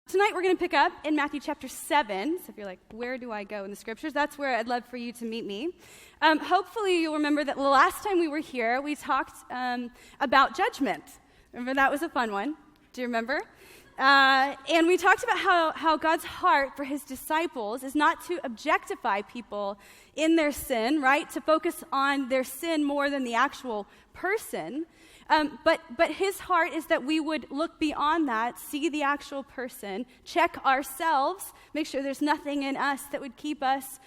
Tonight we're going to pick up in Matthew chapter 7. So if you're like, where do I go in the scriptures? That's where I'd love for you to meet me. Hopefully you'll remember that the last time we were here, we talked about judgment. Remember, that was a fun one. Do you remember? And we talked about how God's heart for his disciples is not to objectify people in their sin, right? To focus on their sin more than the actual person. But his heart is that we would look beyond that, see the actual person, check ourselves, make sure there's nothing in us that would keep us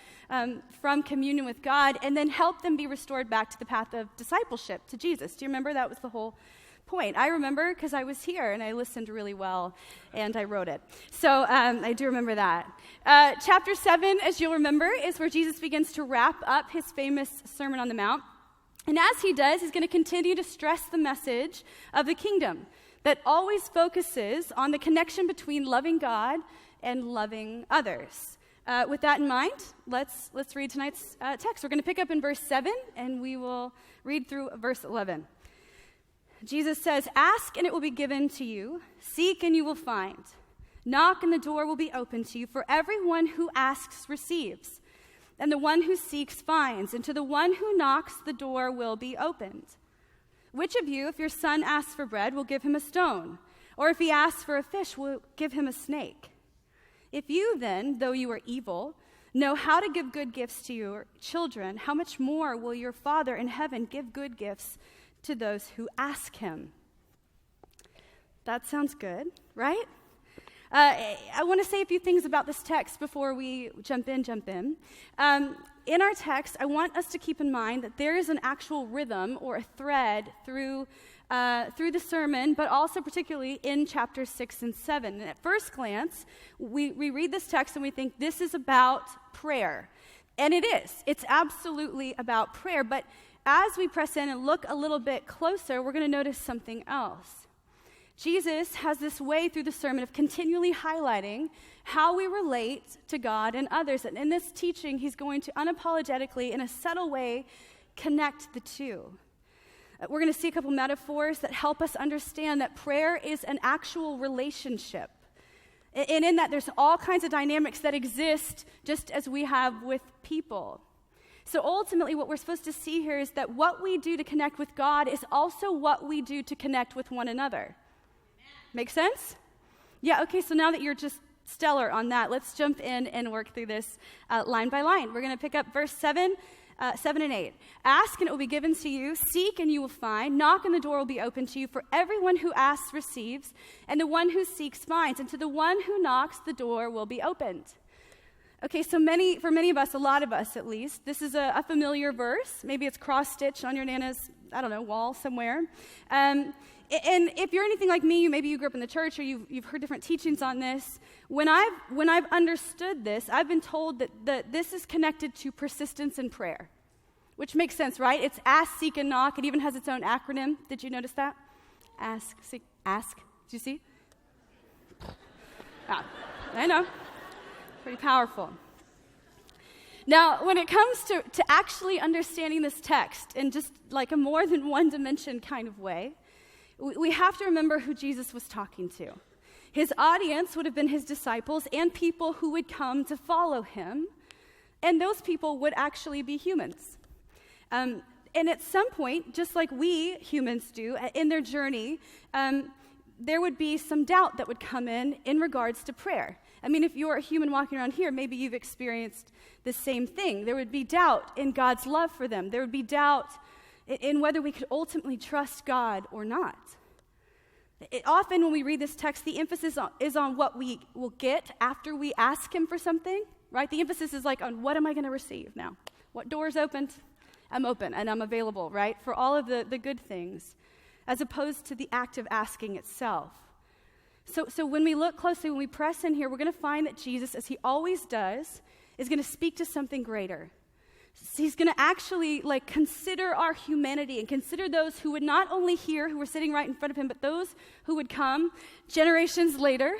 from communion with God, and then help them be restored back to the path of discipleship, to Jesus. Do you remember? That was the whole point. I remember because I was here and I listened really well and I wrote it. So I do remember that. Chapter 7, as you'll remember, is where Jesus begins to wrap up his famous Sermon on the Mount. And as he does, he's going to continue to stress the message of the kingdom that always focuses on the connection between loving God and loving others. With that in mind, let's read tonight's text. We're going to pick up in verse 7, and we will read through verse 11. Jesus says, "Ask and it will be given to you. Seek and you will find. Knock and the door will be opened to you. For everyone who asks receives. And the one who seeks finds, and to the one who knocks, the door will be opened. Which of you, if your son asks for bread, will give him a stone? Or if he asks for a fish, will give him a snake? If you then, though you are evil, know how to give good gifts to your children, how much more will your Father in heaven give good gifts to those who ask him?" That sounds good, right? I want to say a few things about this text before we jump in. In our text, I want us to keep in mind that there is an actual rhythm or a thread through the sermon, but also particularly in chapters 6 and 7. And at first glance, we read this text and we think this is about prayer. And it is. It's absolutely about prayer. But as we press in and look a little bit closer, we're going to notice something else. Jesus has this way through the sermon of continually highlighting how we relate to God and others. And in this teaching, he's going to unapologetically, in a subtle way, connect the two. We're going to see a couple metaphors that help us understand that prayer is an actual relationship. And in that, there's all kinds of dynamics that exist just as we have with people. So ultimately, what we're supposed to see here is that what we do to connect with God is also what we do to connect with one another. Make sense? Yeah, okay, so now that you're just stellar on that, let's jump in and work through this line by line. We're going to pick up verse 7 and 8. "Ask and it will be given to you. Seek and you will find. Knock and the door will be opened to you. For everyone who asks receives, and the one who seeks finds. And to the one who knocks, the door will be opened." Okay, so for many of us, a lot of us at least, this is a familiar verse. Maybe it's cross-stitched on your Nana's, wall somewhere. And if you're anything like me, maybe you grew up in the church or you've heard different teachings on this. When I've understood this, I've been told that this is connected to persistence in prayer, which makes sense, right? It's ask, seek, and knock. It even has its own acronym. Did you notice that? Ask, seek, ask. Did you see? I know. Pretty powerful. Now, when it comes to actually understanding this text in just like a more than one dimension kind of way, we have to remember who Jesus was talking to. His audience would have been his disciples and people who would come to follow him, and those people would actually be humans. And at some point, just like we humans do in their journey, there would be some doubt that would come in regards to prayer. I mean, if you're a human walking around here, maybe you've experienced the same thing. There would be doubt in God's love for them. There would be doubt in whether we could ultimately trust God or not. Often when we read this text, the emphasis is on what we will get after we ask him for something, right? The emphasis is like on what am I going to receive now? What door's opened? I'm open and I'm available, right? For all of the good things, as opposed to the act of asking itself. So when we look closely, when we press in here, we're going to find that Jesus, as he always does, is going to speak to something greater. He's going to actually consider our humanity and consider those who would not only hear, who were sitting right in front of him, but those who would come generations later.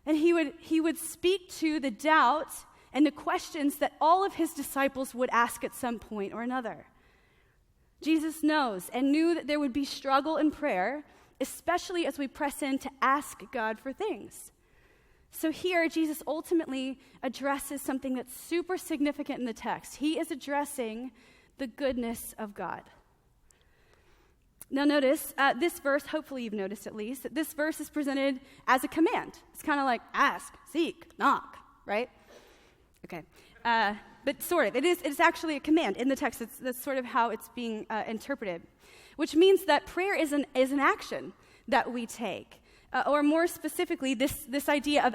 And he would speak to the doubt and the questions that all of his disciples would ask at some point or another. Jesus knows and knew that there would be struggle in prayer, especially as we press in to ask God for things. So here, Jesus ultimately addresses something that's super significant in the text. He is addressing the goodness of God. Now notice, this verse, hopefully you've noticed at least, that this verse is presented as a command. It's kind of like ask, seek, knock, right? Okay. But sort of. It's actually a command in the text. That's sort of how it's being interpreted, which means that prayer is an action that we take. Or more specifically, this idea of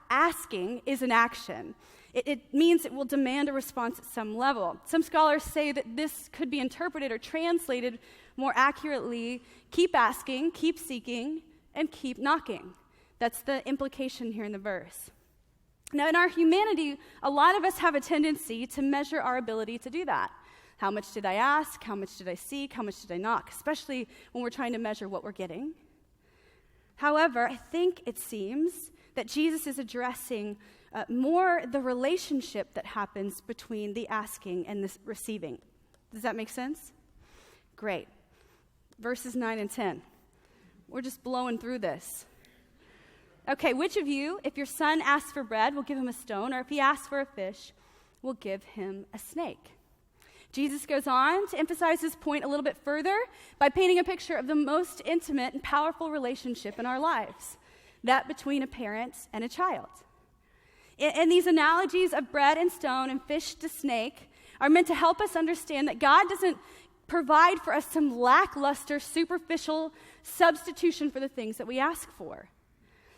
asking is an action. It means it will demand a response at some level. Some scholars say that this could be interpreted or translated more accurately, keep asking, keep seeking, and keep knocking. That's the implication here in the verse. Now, in our humanity, a lot of us have a tendency to measure our ability to do that. How much did I ask? How much did I seek? How much did I knock? Especially when we're trying to measure what we're getting. However, I think it seems that Jesus is addressing more the relationship that happens between the asking and the receiving. Does that make sense? Great. Verses 9 and 10. We're just blowing through this. Okay, which of you, if your son asks for bread, will give him a stone, or if he asks for a fish, will give him a snake? Jesus goes on to emphasize his point a little bit further by painting a picture of the most intimate and powerful relationship in our lives, that between a parent and a child. And these analogies of bread and stone and fish to snake are meant to help us understand that God doesn't provide for us some lackluster, superficial substitution for the things that we ask for.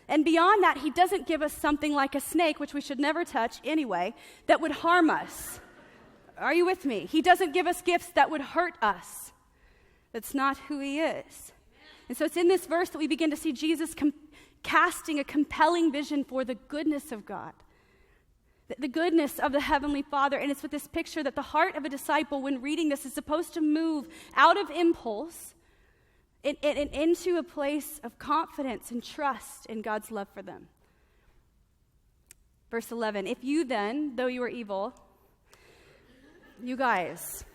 And beyond that, he doesn't give us something like a snake, which we should never touch anyway, that would harm us. Are you with me? He doesn't give us gifts that would hurt us. That's not who he is. And so it's in this verse that we begin to see Jesus casting a compelling vision for the goodness of God, the goodness of the Heavenly Father. And it's with this picture that the heart of a disciple, when reading this, is supposed to move out of impulse and into a place of confidence and trust in God's love for them. Verse 11, if you then, though you are evil, you guys,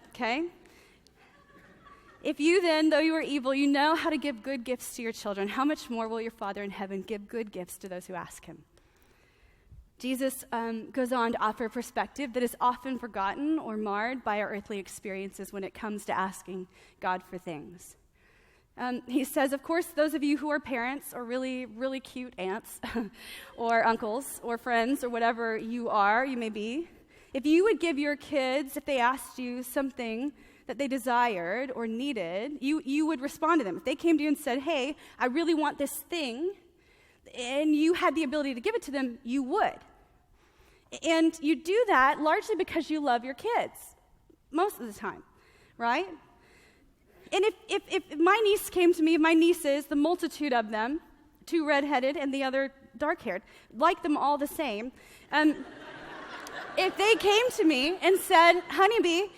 okay? If you then, though you are evil, you know how to give good gifts to your children, how much more will your Father in heaven give good gifts to those who ask him? Jesus goes on to offer a perspective that is often forgotten or marred by our earthly experiences when it comes to asking God for things. He says, of course, those of you who are parents or really, really cute aunts or uncles or friends or whatever you may be, if you would give your kids, if they asked you something that they desired or needed, you would respond to them. If they came to you and said, hey, I really want this thing, and you had the ability to give it to them, you would. And you do that largely because you love your kids, most of the time, right? And if my niece came to me, my nieces, the multitude of them, 2 redheaded and the other dark-haired, like them all the same, if they came to me and said, honeybee,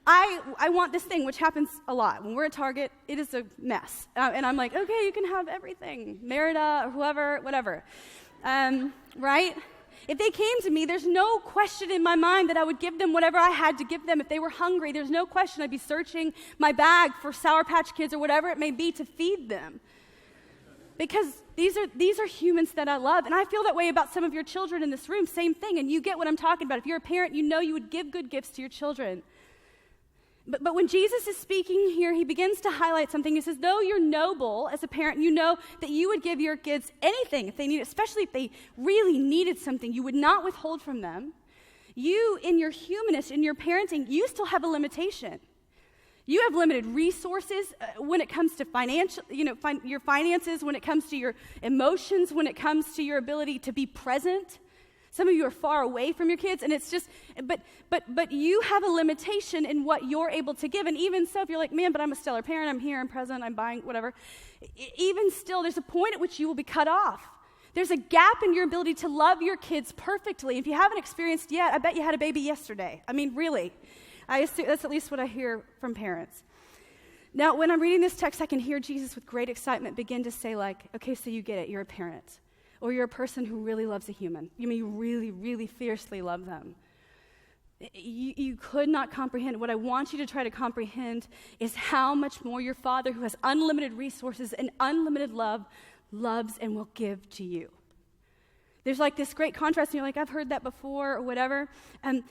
I want this thing, which happens a lot. When we're at Target, it is a mess. And I'm like, okay, you can have everything. Merida or whoever, whatever. Right? If they came to me, there's no question in my mind that I would give them whatever I had to give them. If they were hungry, there's no question I'd be searching my bag for Sour Patch Kids or whatever it may be to feed them. Because these are humans that I love. And I feel that way about some of your children in this room. Same thing. And you get what I'm talking about. If you're a parent, you know you would give good gifts to your children. But when Jesus is speaking here, he begins to highlight something. He says, though you're noble as a parent, you know that you would give your kids anything if they need it, especially if they really needed something. You would not withhold from them. You, in your humanness, in your parenting, you still have a limitation. You have limited resources when it comes to your finances, when it comes to your emotions, when it comes to your ability to be present. Some of you are far away from your kids, and it's just, but you have a limitation in what you're able to give. And even so, if you're like, man, but I'm a stellar parent, I'm here, I'm present, I'm buying, whatever. Even still, there's a point at which you will be cut off. There's a gap in your ability to love your kids perfectly. If you haven't experienced yet, I bet you had a baby yesterday. I mean, really. I assume that's at least what I hear from parents. Now, when I'm reading this text, I can hear Jesus with great excitement begin to say, like, okay, so you get it, you're a parent. Or you're a person who really loves a human. You mean you really, really fiercely love them. You could not comprehend. What I want you to try to comprehend is how much more your Father, who has unlimited resources and unlimited love, loves and will give to you. There's like this great contrast, and you're like, I've heard that before or whatever,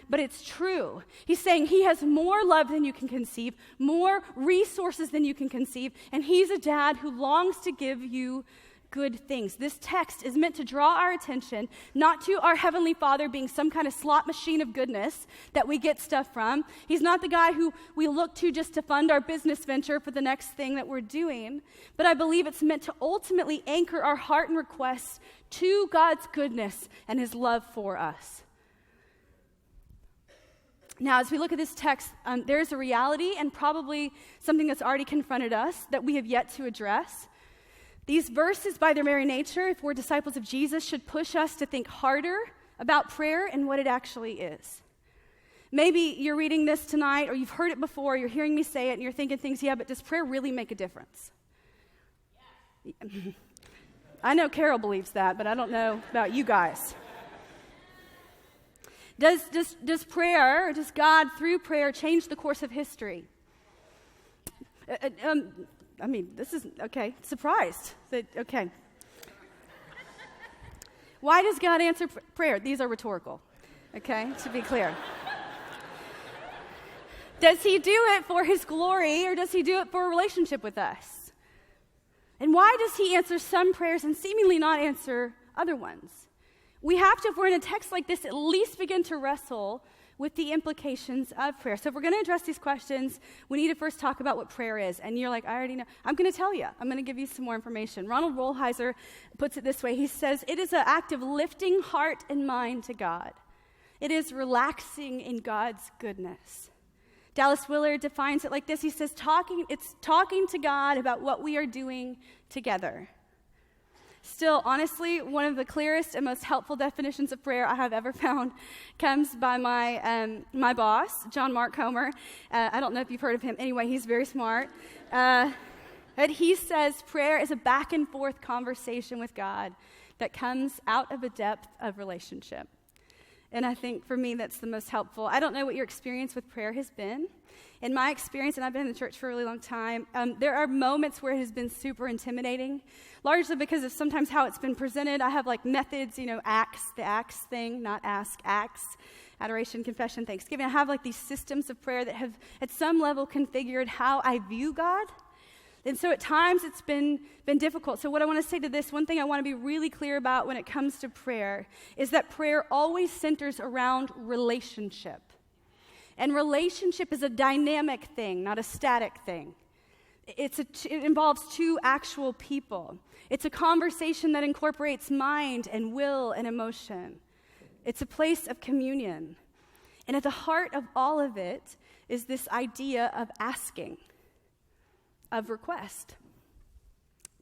but it's true. He's saying he has more love than you can conceive, more resources than you can conceive, and he's a dad who longs to give you good things. This text is meant to draw our attention, not to our Heavenly Father being some kind of slot machine of goodness that we get stuff from. He's not the guy who we look to just to fund our business venture for the next thing that we're doing. But I believe it's meant to ultimately anchor our heart and requests to God's goodness and his love for us. Now, as we look at this text, there's a reality and probably something that's already confronted us that we have yet to address. These verses, by their very nature, if we're disciples of Jesus, should push us to think harder about prayer and what it actually is. Maybe you're reading this tonight, or you've heard it before, you're hearing me say it, and you're thinking things, yeah, but does prayer really make a difference? Yes. I know Carol believes that, but I don't know about you guys. Does prayer, or does God, through prayer, change the course of history? This is, okay, surprised. Okay. Why does God answer prayer? These are rhetorical, okay, to be clear. Does he do it for his glory, or does he do it for a relationship with us? And why does he answer some prayers and seemingly not answer other ones? We have to, if we're in a text like this, at least begin to wrestle with the implications of prayer. So if we're going to address these questions, we need to first talk about what prayer is. And you're like, I already know. I'm going to tell you. I'm going to give you some more information. Ronald Rolheiser puts it this way. He says, it is an act of lifting heart and mind to God. It is relaxing in God's goodness. Dallas Willard defines it like this. He says, it's talking to God about what we are doing together. Still, honestly, one of the clearest and most helpful definitions of prayer I have ever found comes by my boss, John Mark Comer. I don't know if you've heard of him. Anyway, he's very smart. But he says prayer is a back and forth conversation with God that comes out of a depth of relationship. And I think for me that's the most helpful. I don't know what your experience with prayer has been. In my experience, and I've been in the church for a really long time, there are moments where it has been super intimidating, largely because of sometimes how it's been presented. I have like methods, acts, the acts thing, not ask, acts, adoration, confession, thanksgiving. I have like these systems of prayer that have at some level configured how I view God. And so at times it's been difficult. So what I want to say to this, one thing I want to be really clear about when it comes to prayer is that prayer always centers around relationship. And relationship is a dynamic thing, not a static thing. It involves two actual people. It's a conversation that incorporates mind and will and emotion. It's a place of communion. And at the heart of all of it is this idea of asking, of request.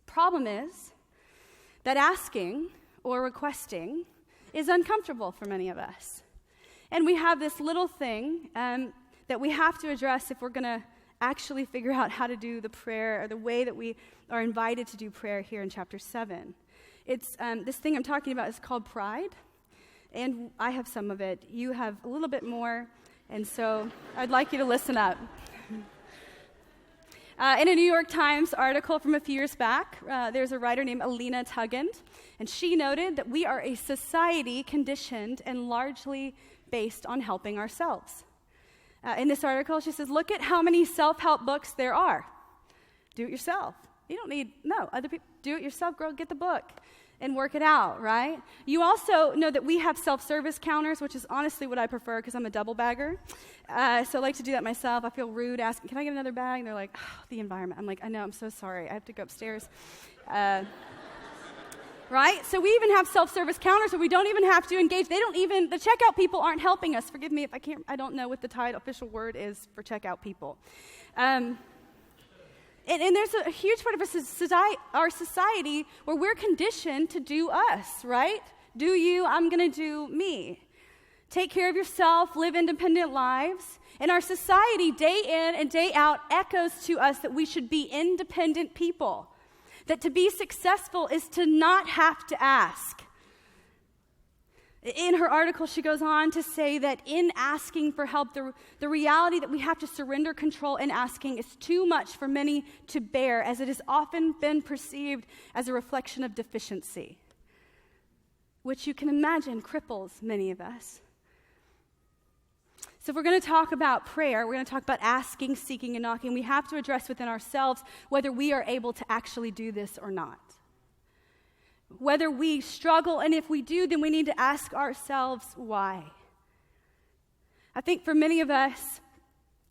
Problem is that asking or requesting is uncomfortable for many of us. And we have this little thing that we have to address if we're going to actually figure out how to do the prayer or the way that we are invited to do prayer here in chapter 7. It's this thing I'm talking about is called pride, and I have some of it. You have a little bit more, and so I'd like you to listen up. In a New York Times article from a few years back, there's a writer named Alina Tugend, and she noted that we are a society conditioned and largely based on helping ourselves. In this article, she says, look at how many self-help books there are. Do it yourself. You don't need, other people. Do it yourself, girl, get the book and work it out, right? You also know that we have self-service counters, which is honestly what I prefer because I'm a double bagger. So I like to do that myself. I feel rude asking, can I get another bag? And they're like, the environment. I'm like, I know, I'm so sorry. I have to go upstairs. Right? So we even have self-service counters where we don't even have to engage. The checkout people aren't helping us. Forgive me if I don't know what the official word is for checkout people. And there's a huge part of our society where we're conditioned to do us, right? Do you, I'm going to do me. Take care of yourself, live independent lives. And our society, day in and day out, echoes to us that we should be independent people. That to be successful is to not have to ask. In her article, she goes on to say that in asking for help, the reality that we have to surrender control in asking is too much for many to bear, as it has often been perceived as a reflection of deficiency. which you can imagine cripples many of us. So if we're going to talk about prayer, we're going to talk about asking, seeking, and knocking. We have to address within ourselves whether we are able to actually do this or not. Whether we struggle, and if we do, then we need to ask ourselves why. I think for many of us,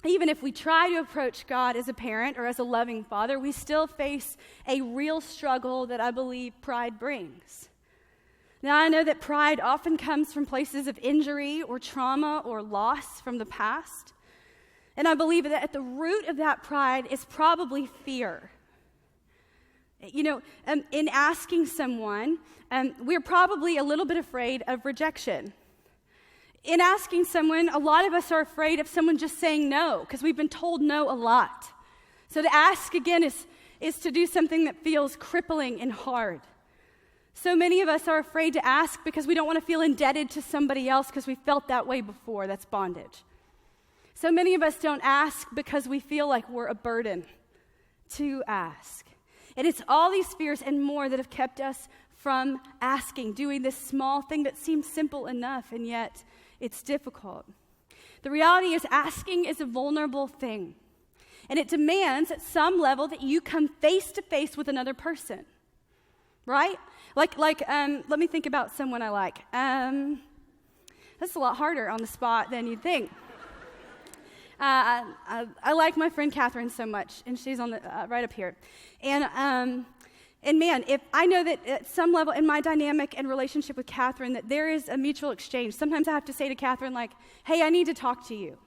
even if we try to approach God as a parent or as a loving father, we still face a real struggle that I believe pride brings. Now, I know that pride often comes from places of injury or trauma or loss from the past. And I believe that at the root of that pride is probably fear. You know, in asking someone, we're probably a little bit afraid of rejection. In asking someone, a lot of us are afraid of someone just saying no, because we've been told no a lot. So to ask again is to do something that feels crippling and hard. So many of us are afraid to ask because we don't want to feel indebted to somebody else because we felt that way before. That's bondage. So many of us don't ask because we feel like we're a burden to ask. And it's all these fears and more that have kept us from asking, doing this small thing that seems simple enough, and yet it's difficult. The reality is asking is a vulnerable thing. And it demands at some level that you come face to face with another person. Right? Like, let me think about someone I like. That's a lot harder on the spot than you'd think. I like my friend Catherine so much, and she's on the right up here. And man, if I know that at some level in my dynamic and relationship with Catherine that there is a mutual exchange. Sometimes I have to say to Catherine, like, hey, I need to talk to you.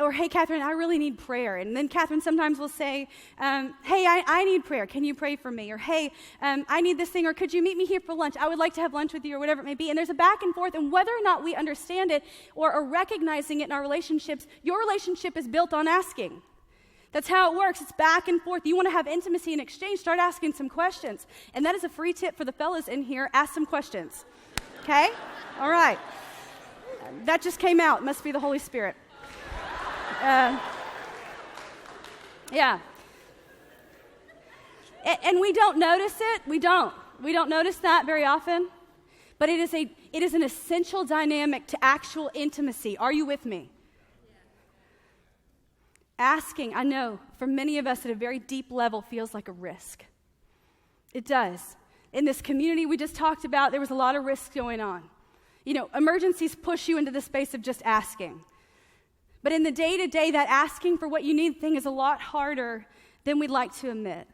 Or, hey, Catherine, I really need prayer. And then Catherine sometimes will say, hey, I need prayer. Can you pray for me? Or, hey, I need this thing. Or, could you meet me here for lunch? I would like to have lunch with you, or whatever it may be. And there's a back and forth. And whether or not we understand it or are recognizing it in our relationships, your relationship is built on asking. That's how it works. It's back and forth. You want to have intimacy and exchange, start asking some questions. And that is a free tip for the fellas in here. Ask some questions. Okay? All right. That just came out. Must be the Holy Spirit. Yeah. And we don't notice it. We don't notice that very often. But it is an essential dynamic to actual intimacy. Are you with me? Asking, I know, for many of us at a very deep level feels like a risk. It does. In this community we just talked about, there was a lot of risk going on. You know, emergencies push you into the space of just asking. But in the day-to-day, that asking for what you need thing is a lot harder than we'd like to admit.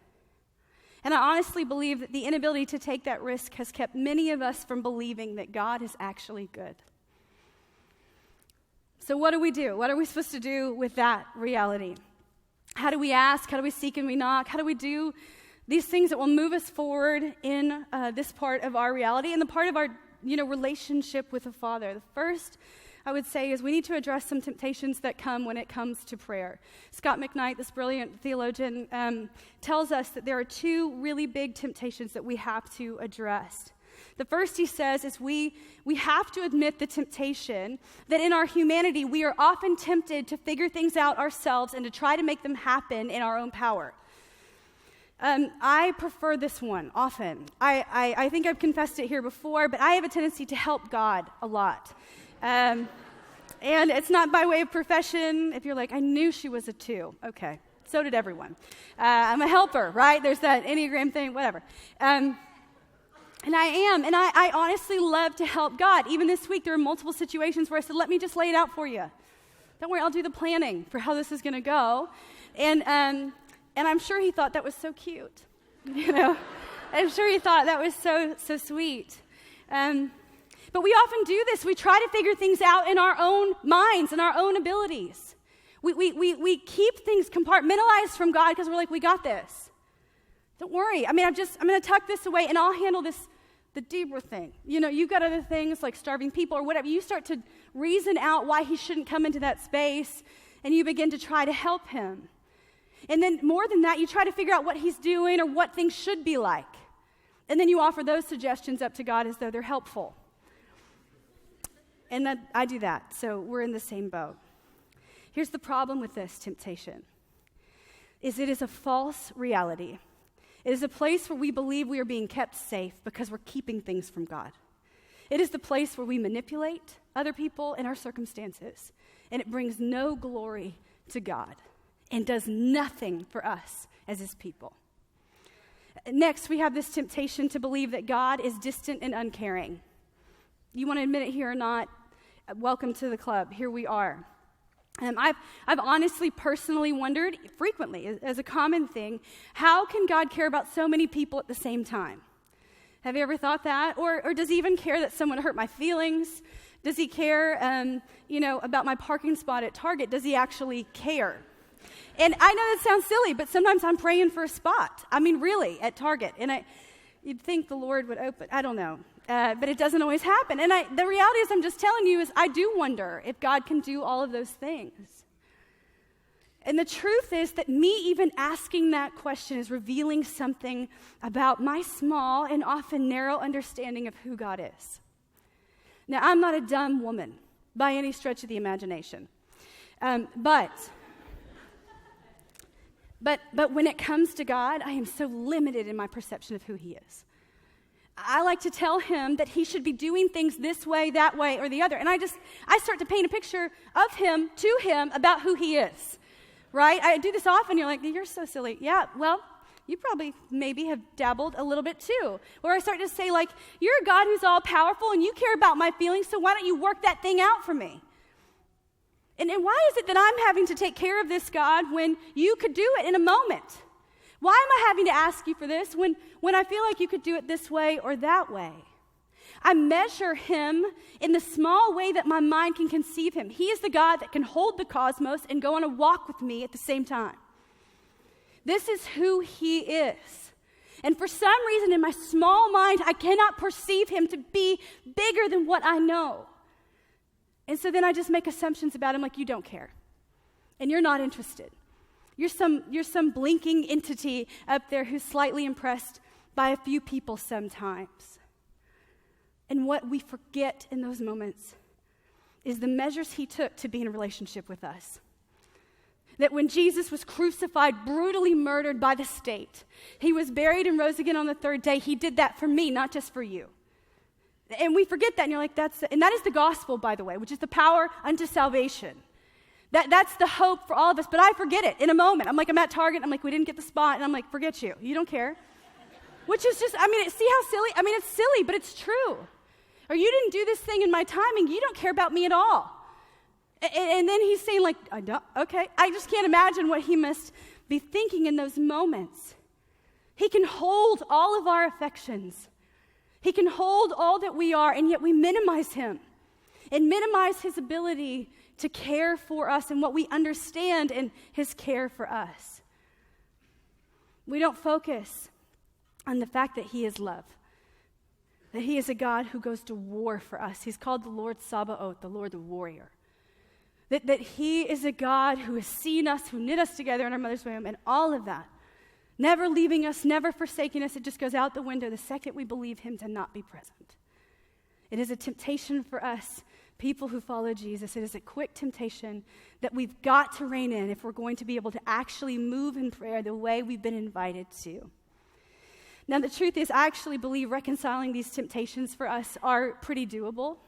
And I honestly believe that the inability to take that risk has kept many of us from believing that God is actually good. So what do we do? What are we supposed to do with that reality? How do we ask? How do we seek and we knock? How do we do these things that will move us forward in this part of our reality and the part of our relationship with the Father? The first, I would say, is we need to address some temptations that come when it comes to prayer. Scott McKnight, this brilliant theologian, tells us that there are two really big temptations that we have to address. The first, he says, is we have to admit the temptation that in our humanity we are often tempted to figure things out ourselves and to try to make them happen in our own power. I prefer this one often. I think I've confessed it here before, but I have a tendency to help God a lot. And it's not by way of profession. If you're like, I knew she was a 2. Okay, so did everyone. I'm a helper, right? There's that Enneagram thing, whatever. And I am, and I honestly love to help God. Even this week, there were multiple situations where I said, let me just lay it out for you. Don't worry, I'll do the planning for how this is going to go. And I'm sure he thought that was so cute. I'm sure he thought that was so sweet. But we often do this. We try to figure things out in our own minds and our own abilities. We keep things compartmentalized from God because we're like, we got this. Don't worry. I'm going to tuck this away and I'll handle this, the deeper thing. You've got other things like starving people or whatever. You start to reason out why he shouldn't come into that space and you begin to try to help him. And then more than that, you try to figure out what he's doing or what things should be like. And then you offer those suggestions up to God as though they're helpful. And I do that, so we're in the same boat. Here's the problem with this temptation, is it is a false reality. It is a place where we believe we are being kept safe because we're keeping things from God. It is the place where we manipulate other people and our circumstances, and it brings no glory to God and does nothing for us as his people. Next, we have this temptation to believe that God is distant and uncaring. You want to admit it here or not? Welcome to the club. Here we are. I've honestly, personally wondered frequently, as a common thing, how can God care about so many people at the same time? Have you ever thought that? Or does he even care that someone hurt my feelings? Does he care, about my parking spot at Target? Does he actually care? And I know that sounds silly, but sometimes I'm praying for a spot. I mean, really, at Target. And you'd think the Lord would open. I don't know. But it doesn't always happen. And the reality is, I'm just telling you, is I do wonder if God can do all of those things. And the truth is that me even asking that question is revealing something about my small and often narrow understanding of who God is. Now, I'm not a dumb woman by any stretch of the imagination. But when it comes to God, I am so limited in my perception of who he is. I like to tell him that he should be doing things this way, that way, or the other. And I start to paint a picture of him to him about who he is, right? I do this often. You're like, you're so silly. Yeah, well, you probably maybe have dabbled a little bit too. Or I start to say, like, you're a God who's all powerful and you care about my feelings, so why don't you work that thing out for me? And why is it that I'm having to take care of this, God, when you could do it in a moment? Why am I having to ask you for this when I feel like you could do it this way or that way? I measure him in the small way that my mind can conceive him. He is the God that can hold the cosmos and go on a walk with me at the same time. This is who he is. And for some reason in my small mind, I cannot perceive him to be bigger than what I know. And so then I just make assumptions about him, like, you don't care. And you're not interested. You're some blinking entity up there who's slightly impressed by a few people sometimes. And what we forget in those moments is the measures he took to be in a relationship with us. That when Jesus was crucified, brutally murdered by the state, he was buried and rose again on the third day. He did that for me, not just for you. And we forget that, and you're like, that is the gospel, by the way, which is the power unto salvation. That's the hope for all of us, but I forget it in a moment. I'm at Target, I'm like, we didn't get the spot, and I'm like, forget you. You don't care. Which is just, see how silly? It's silly, but it's true. Or you didn't do this thing in my timing. You don't care about me at all. And then he's saying, like, I don't, okay. I just can't imagine what he must be thinking in those moments. He can hold all of our affections. He can hold all that we are, and yet we minimize him and minimize his ability to care for us and what we understand in his care for us. We don't focus on the fact that he is love, that he is a God who goes to war for us. He's called the Lord Sabaoth, the Lord the warrior. That he is a God who has seen us, who knit us together in our mother's womb, and all of that. Never leaving us, never forsaking us. It just goes out the window the second we believe him to not be present. It is a temptation for us, people who follow Jesus. It is a quick temptation that we've got to rein in if we're going to be able to actually move in prayer the way we've been invited to. Now, the truth is, I actually believe reconciling these temptations for us are pretty doable.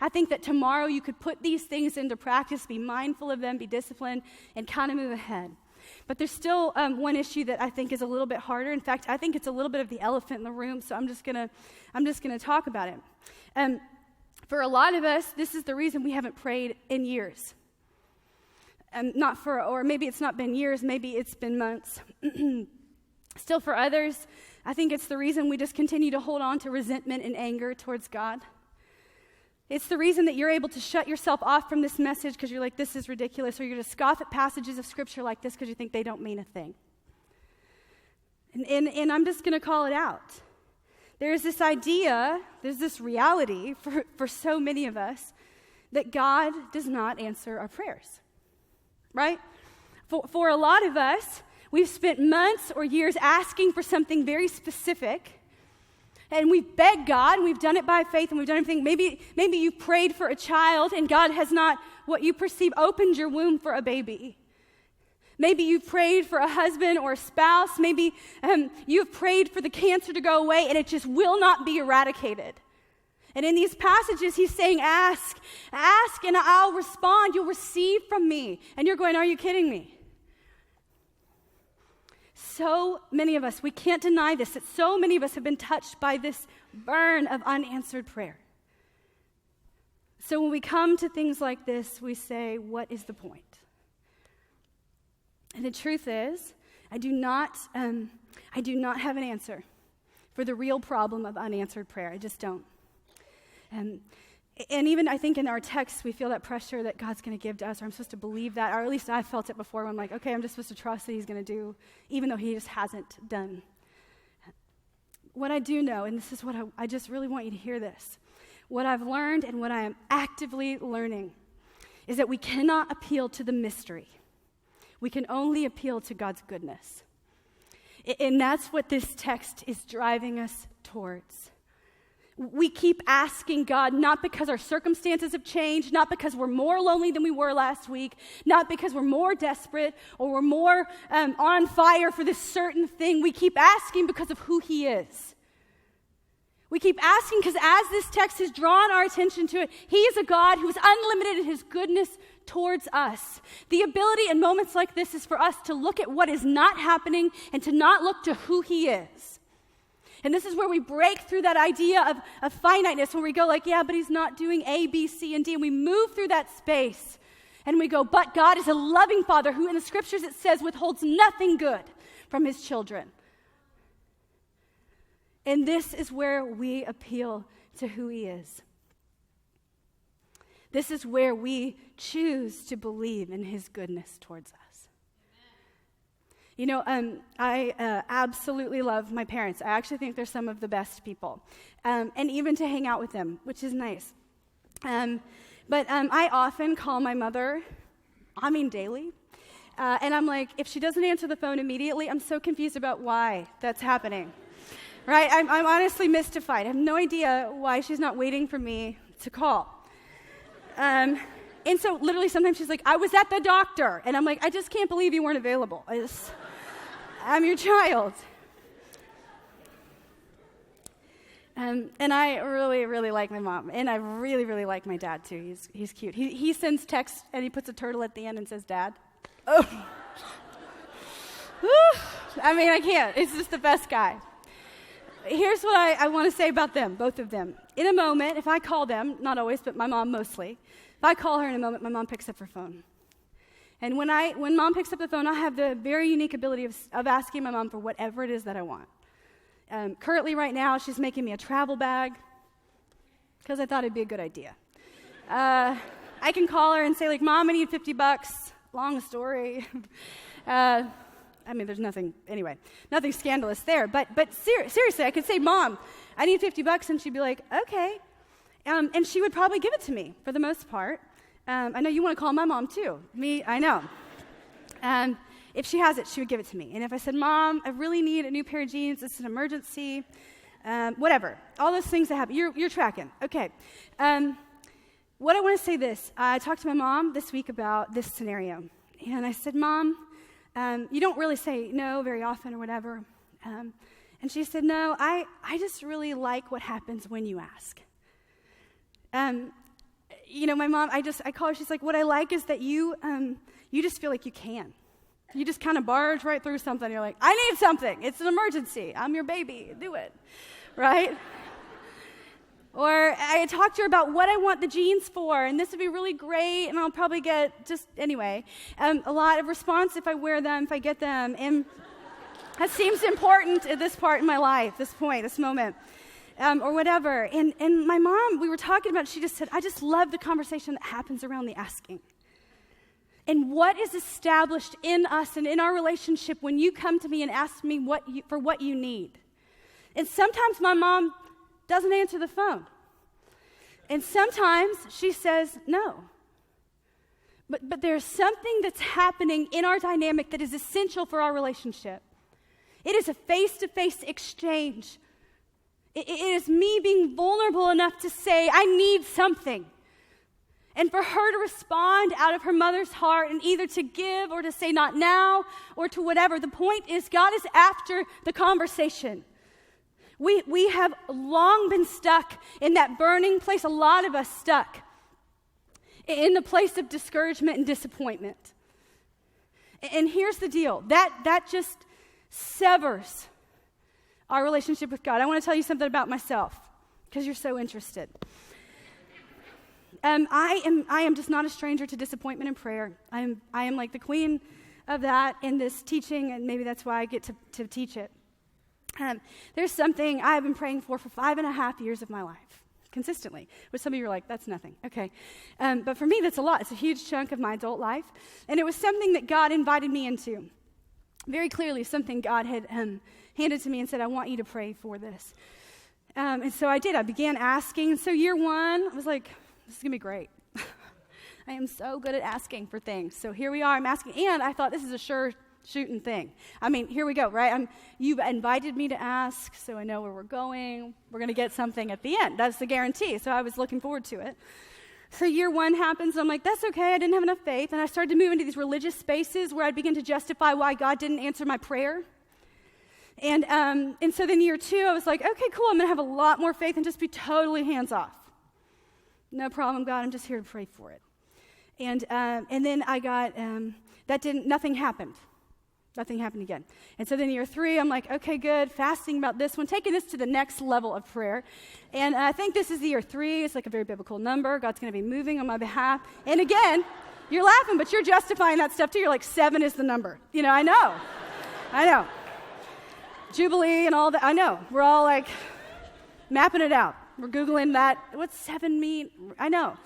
I think that tomorrow you could put these things into practice, be mindful of them, be disciplined, and kind of move ahead. But there's still one issue that I think is a little bit harder. In fact, I think it's a little bit of the elephant in the room, so I'm just gonna talk about it. For a lot of us, this is the reason we haven't prayed in years. Or maybe it's not been years, maybe it's been months. Still for others, I think it's the reason we just continue to hold on to resentment and anger towards God. It's the reason that you're able to shut yourself off from this message because you're like, this is ridiculous, or you're to scoff at passages of Scripture like this because you think they don't mean a thing. And I'm just going to call it out. There's this idea, there's this reality for so many of us that God does not answer our prayers, right? For a lot of us, we've spent months or years asking for something very specific, and we've begged God, and we've done it by faith, and we've done everything. Maybe you prayed for a child, and God has not, what you perceive, opened your womb for a baby. Maybe you've prayed for a husband or a spouse. Maybe you've prayed for the cancer to go away and it just will not be eradicated. And in these passages, he's saying, ask and I'll respond. You'll receive from me. And you're going, are you kidding me? So many of us, we can't deny this, that so many of us have been touched by this burn of unanswered prayer. So when we come to things like this, we say, what is the point? And the truth is, I do not have an answer for the real problem of unanswered prayer. I just don't. And even I think in our text, we feel that pressure that God's going to give to us, or I'm supposed to believe that, or at least I felt it before. Where I'm like, okay, I'm just supposed to trust that he's going to do, even though he just hasn't done. What I do know, and this is what I just really want you to hear this, what I've learned and what I am actively learning is that we cannot appeal to the mystery. We can only appeal to God's goodness. And that's what this text is driving us towards. We keep asking God, not because our circumstances have changed, not because we're more lonely than we were last week, not because we're more desperate or we're more on fire for this certain thing. We keep asking because of who he is. We keep asking because as this text has drawn our attention to it, he is a God who is unlimited in his goodness towards us. The ability in moments like this is for us to look at what is not happening and to not look to who he is. And this is where we break through that idea of finiteness, when we go like, yeah, but he's not doing A, B, C, and D. And we move through that space and we go, but God is a loving Father who in the scriptures it says withholds nothing good from his children. And this is where we appeal to who he is. This is where we choose to believe in his goodness towards us. You know, I absolutely love my parents. I actually think they're some of the best people. And even to hang out with them, which is nice. But I often call my mother, daily. And I'm like, if she doesn't answer the phone immediately, I'm so confused about why that's happening. Right? I'm honestly mystified. I have no idea why she's not waiting for me to call. And so literally sometimes she's like, I was at the doctor. And I'm like, I just can't believe you weren't available. I'm your child. And I really, really like my mom. And I really, really like my dad, too. He's cute. He sends texts, and he puts a turtle at the end and says, Dad. Oh. I can't. It's just the best guy. Here's what I want to say about them, both of them. In a moment, if I call them, not always, but my mom mostly, if I call her in a moment, my mom picks up her phone. And when mom picks up the phone, I have the very unique ability of asking my mom for whatever it is that I want. Currently, right now, she's making me a travel bag because I thought it'd be a good idea. I can call her and say, like, Mom, I need $50. Long story. There's nothing scandalous there. But seriously, I could say, Mom, I need $50, and she'd be like, okay. And she would probably give it to me for the most part. I know you want to call my mom too. Me, I know. If she has it, she would give it to me. And if I said, Mom, I really need a new pair of jeans, it's an emergency, whatever. All those things that happen. You're tracking. Okay. What I want to say this, I talked to my mom this week about this scenario. And I said, Mom, you don't really say no very often or whatever. And she said, no, I just really like what happens when you ask. My mom, I call her, she's like, what I like is that you just feel like you can. You just kind of barge right through something. You're like, I need something. It's an emergency. I'm your baby. Do it. Right? Or I talked to her about what I want the jeans for, and this would be really great, and I'll probably get a lot of response if I wear them, if I get them. And that seems important at this part in my life, this point, this moment. Or whatever. And my mom, we were talking about it, she just said, I just love the conversation that happens around the asking. And what is established in us and in our relationship when you come to me and ask me for what you need. And sometimes my mom doesn't answer the phone. And sometimes she says no. But there's something that's happening in our dynamic that is essential for our relationship. It is a face-to-face exchange. It is me being vulnerable enough to say, I need something. and for her to respond out of her mother's heart and either to give or to say not now or to whatever. The point is God is after the conversation. We have long been stuck in that burning place, a lot of us stuck in the place of discouragement and disappointment. And here's the deal, that just severs our relationship with God. I want to tell you something about myself, because you're so interested. I am just not a stranger to disappointment in prayer. I am like the queen of that in this teaching, and maybe that's why I get to teach it. There's something I have been praying for 5.5 years of my life, consistently. Which some of you are like, that's nothing. Okay. But for me, that's a lot. It's a huge chunk of my adult life. And it was something that God invited me into. Very clearly, something God had handed to me and said, I want you to pray for this. And so I did. I began asking. So year one, I was like, this is going to be great. I am so good at asking for things. So here we are. I'm asking. And I thought this is a sure shooting thing. I mean, here we go, right? You've invited me to ask, so I know where we're going. We're going to get something at the end. That's the guarantee. So I was looking forward to it. So year one happens, and I'm like, that's okay. I didn't have enough faith. And I started to move into these religious spaces where I'd begin to justify why God didn't answer my prayer. And so then year two, I was like, okay, cool. I'm going to have a lot more faith and just be totally hands off. No problem, God. I'm just here to pray for it. And then I got, nothing happened. Nothing happened again. And so then year three, I'm like, okay, good. Fasting about this one, taking this to the next level of prayer. And I think this is the year 3. It's like a very biblical number. God's going to be moving on my behalf. And again, you're laughing, but you're justifying that stuff too. You're like, 7 is the number. You know, I know. Jubilee and all that. I know. We're all like mapping it out. We're Googling that. What's 7 mean? I know.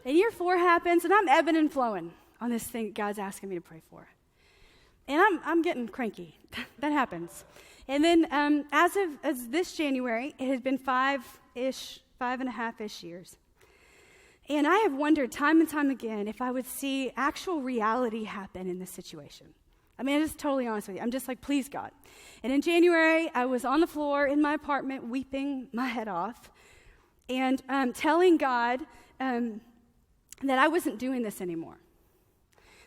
And year 4 happens, and I'm ebbing and flowing on this thing God's asking me to pray for. And I'm getting cranky. That happens. And then as this January, it has been 5.5-ish years. And I have wondered time and time again if I would see actual reality happen in this situation. I mean, I'm just totally honest with you. I'm just like, please, God. And in January, I was on the floor in my apartment weeping my head off and telling God that I wasn't doing this anymore.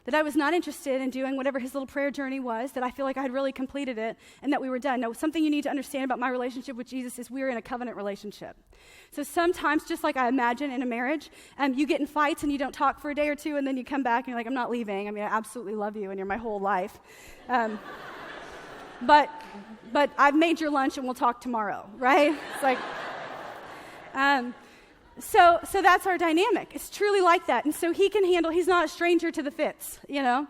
That I was not interested in doing whatever his little prayer journey was, that I feel like I had really completed it, and that we were done. Now, something you need to understand about my relationship with Jesus is we're in a covenant relationship. So sometimes, just like I imagine in a marriage, you get in fights and you don't talk for a day or two, and then you come back and you're like, I'm not leaving. I mean, I absolutely love you, and you're my whole life. But I've made your lunch, and we'll talk tomorrow, right? It's like... So that's our dynamic. It's truly like that. And so he's not a stranger to the fits, you know.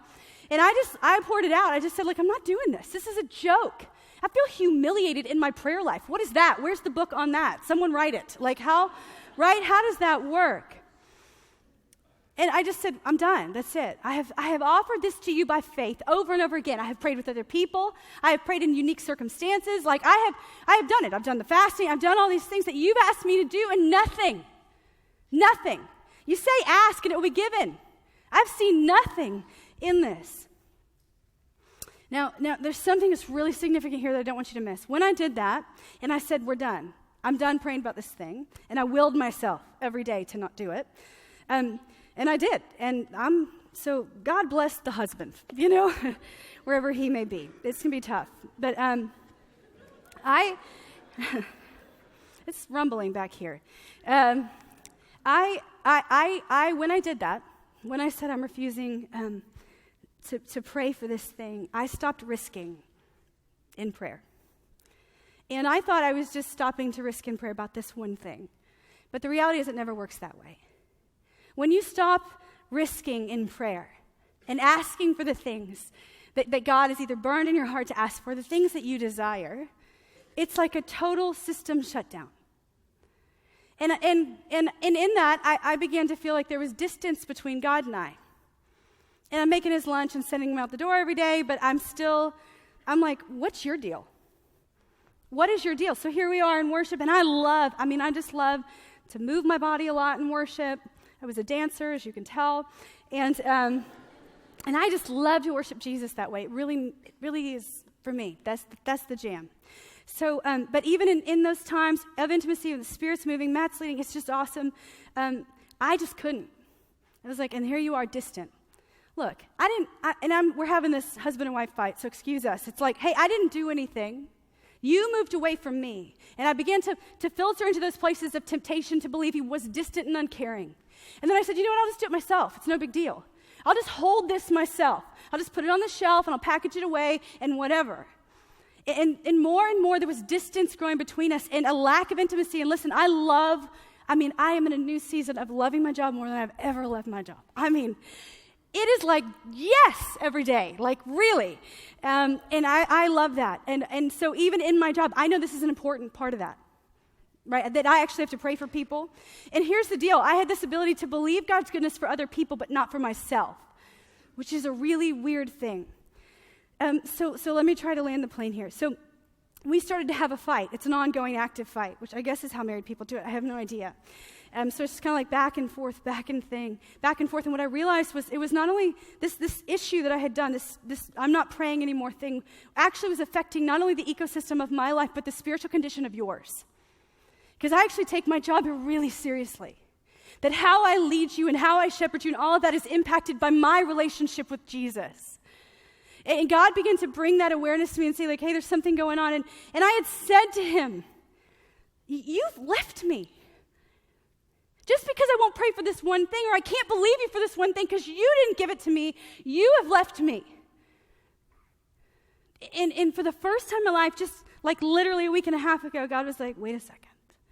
And I poured it out. I just said, look, I'm not doing this. This is a joke. I feel humiliated in my prayer life. What is that? Where's the book on that? Someone write it. Like how does that work? And I just said, I'm done. That's it. I have offered this to you by faith over and over again. I have prayed with other people. I have prayed in unique circumstances. Like I have done it. I've done the fasting. I've done all these things that you've asked me to do, and nothing. You say ask and it will be given. I've seen nothing in this. Now there's something that's really significant here that I don't want you to miss. When I did that and I said, we're done. I'm done praying about this thing. And I willed myself every day to not do it. And I did. And so God bless the husband, you know, wherever he may be. It's going to be tough. But it's rumbling back here. When I did that, when I said I'm refusing to pray for this thing, I stopped risking in prayer. And I thought I was just stopping to risk in prayer about this one thing. But the reality is it never works that way. When you stop risking in prayer and asking for the things that God has either burned in your heart to ask for, the things that you desire, it's like a total system shutdown. And in that, I began to feel like there was distance between God and I. And I'm making his lunch and sending him out the door every day, but I'm like, what's your deal? What is your deal? So here we are in worship, and I just love to move my body a lot in worship. I was a dancer, as you can tell, and I just love to worship Jesus that way. It really is for me. That's the jam. So, but even in those times of intimacy, when the Spirit's moving, Matt's leading, it's just awesome. I just couldn't. I was like, and here you are, distant. Look, we're having this husband and wife fight, so excuse us. It's like, hey, I didn't do anything. You moved away from me. And I began to filter into those places of temptation to believe he was distant and uncaring. And then I said, you know what, I'll just do it myself. It's no big deal. I'll just hold this myself. I'll just put it on the shelf and I'll package it away and whatever. And more there was distance growing between us and a lack of intimacy. And listen, I am in a new season of loving my job more than I've ever loved my job. It is like, yes, every day, like really. And I love that. And so even in my job, I know this is an important part of that, right? That I actually have to pray for people. And here's the deal. I had this ability to believe God's goodness for other people, but not for myself, which is a really weird thing. So let me try to land the plane here. So we started to have a fight. It's an ongoing active fight, which I guess is how married people do it. I have no idea. So it's just kind of like back and forth. And what I realized was it was not only this issue that I had done, this I'm not praying anymore thing, actually was affecting not only the ecosystem of my life, but the spiritual condition of yours. Because I actually take my job really seriously. That how I lead you and how I shepherd you and all of that is impacted by my relationship with Jesus. And God began to bring that awareness to me and say, like, hey, there's something going on. And I had said to him, you've left me. Just because I won't pray for this one thing, or I can't believe you for this one thing because you didn't give it to me, you have left me. And for the first time in my life, just like literally a week and a half ago, God was like, wait a second.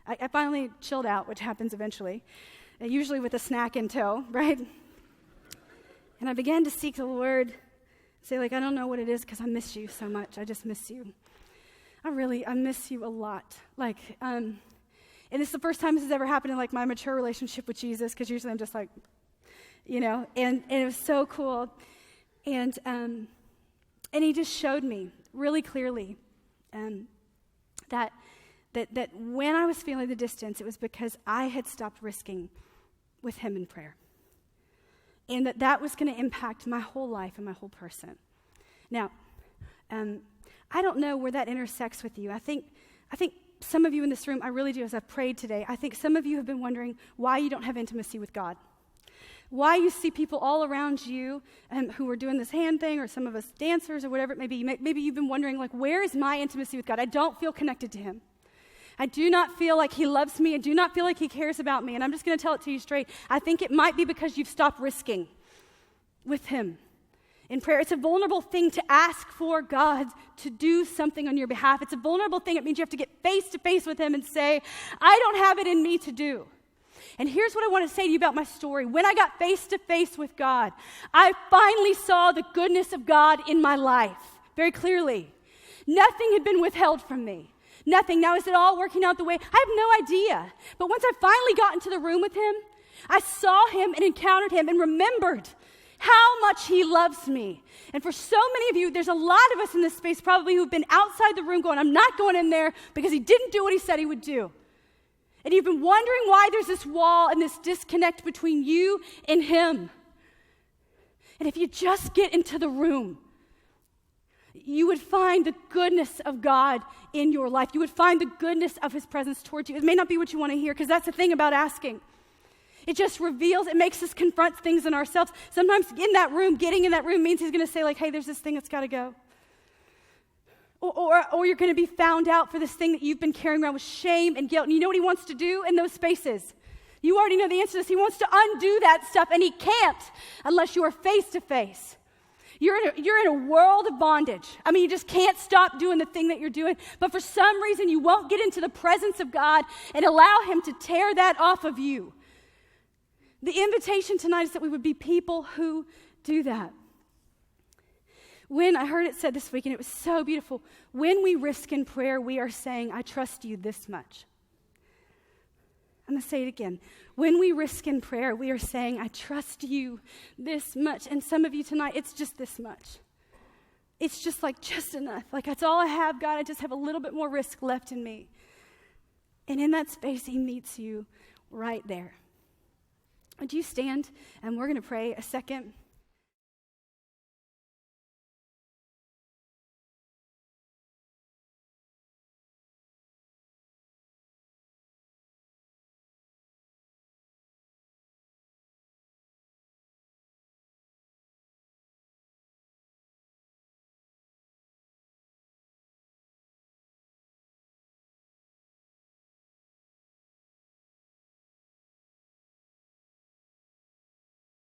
I finally chilled out, which happens eventually, usually with a snack in tow, right? And I began to seek the Lord. Say, like, I don't know what it is because I miss you so much. I just miss you. I miss you a lot. Like, and it's the first time this has ever happened in, like, my mature relationship with Jesus, because usually I'm just like, and it was so cool. And he just showed me really clearly that when I was feeling the distance, it was because I had stopped risking with him in prayer. And that was going to impact my whole life and my whole person. Now, I don't know where that intersects with you. I think some of you in this room, I really do, as I've prayed today, I think some of you have been wondering why you don't have intimacy with God. Why you see people all around you who are doing this hand thing, or some of us dancers, or whatever it may be. Maybe you've been wondering, like, where is my intimacy with God? I don't feel connected to him. I do not feel like he loves me. I do not feel like he cares about me. And I'm just going to tell it to you straight. I think it might be because you've stopped risking with him in prayer. It's a vulnerable thing to ask for God to do something on your behalf. It's a vulnerable thing. It means you have to get face to face with him and say, I don't have it in me to do. And here's what I want to say to you about my story. When I got face to face with God, I finally saw the goodness of God in my life very clearly. Nothing had been withheld from me. Nothing. Now, is it all working out the way? I have no idea. But once I finally got into the room with him, I saw him and encountered him and remembered how much he loves me. And for so many of you, there's a lot of us in this space probably who've been outside the room going, I'm not going in there because he didn't do what he said he would do. And you've been wondering why there's this wall and this disconnect between you and him. And if you just get into the room, you would find the goodness of God in your life. You would find the goodness of his presence towards you. It may not be what you want to hear, because that's the thing about asking. It just reveals, it makes us confront things in ourselves. Sometimes getting in that room means he's going to say, like, hey, there's this thing that's got to go. Or you're going to be found out for this thing that you've been carrying around with shame and guilt. And you know what he wants to do in those spaces? You already know the answer to this. He wants to undo that stuff, and he can't unless you are face to face. You're in a world of bondage. I mean, you just can't stop doing the thing that you're doing. But for some reason, you won't get into the presence of God and allow him to tear that off of you. The invitation tonight is that we would be people who do that. When I heard it said this week, and it was so beautiful, when we risk in prayer, we are saying, I trust you this much. I'm going to say it again. When we risk in prayer, we are saying, I trust you this much. And some of you tonight, it's just this much. It's just like, just enough. Like, that's all I have, God. I just have a little bit more risk left in me. And in that space, he meets you right there. Would you stand? And we're going to pray a second.